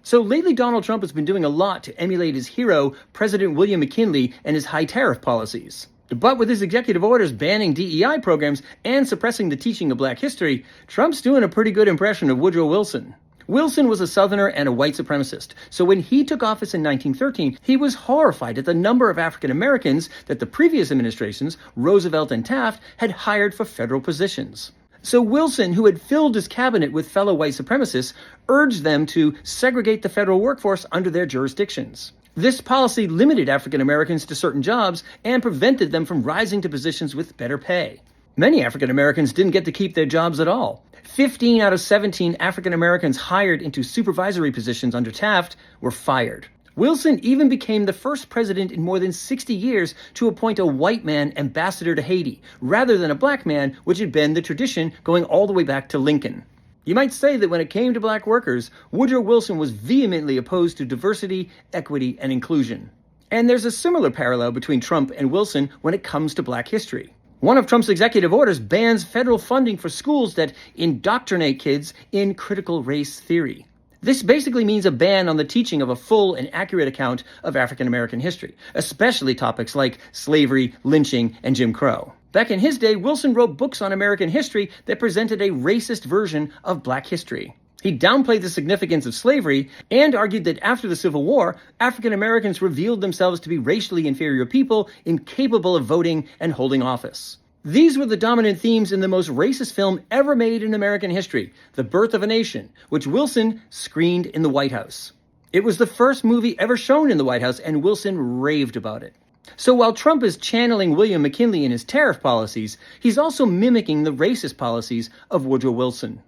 So lately, Donald Trump has been doing a lot to emulate his hero, President William McKinley, and his high tariff policies. But with his executive orders banning DEI programs and suppressing the teaching of black history, Trump's doing a pretty good impression of Woodrow Wilson. Wilson was a Southerner and a white supremacist, so when he took office in 1913, he was horrified at the number of African Americans that the previous administrations, Roosevelt and Taft, had hired for federal positions. So Wilson, who had filled his cabinet with fellow white supremacists, urged them to segregate the federal workforce under their jurisdictions. This policy limited African Americans to certain jobs and prevented them from rising to positions with better pay. Many African Americans didn't get to keep their jobs at all. 15 out of 17 African Americans hired into supervisory positions under Taft were fired. Wilson even became the first president in more than 60 years to appoint a white man ambassador to Haiti, rather than a black man, which had been the tradition going all the way back to Lincoln. You might say that when it came to black workers, Woodrow Wilson was vehemently opposed to diversity, equity, and inclusion. And there's a similar parallel between Trump and Wilson when it comes to black history. One of Trump's executive orders bans federal funding for schools that indoctrinate kids in critical race theory. This basically means a ban on the teaching of a full and accurate account of African American history, especially topics like slavery, lynching, and Jim Crow. Back in his day, Wilson wrote books on American history that presented a racist version of black history. He downplayed the significance of slavery and argued that after the Civil War, African Americans revealed themselves to be racially inferior people incapable of voting and holding office. These were the dominant themes in the most racist film ever made in American history, The Birth of a Nation, which Wilson screened in the White House. It was the first movie ever shown in the White House, and Wilson raved about it. So while Trump is channeling William McKinley in his tariff policies, he's also mimicking the racist policies of Woodrow Wilson.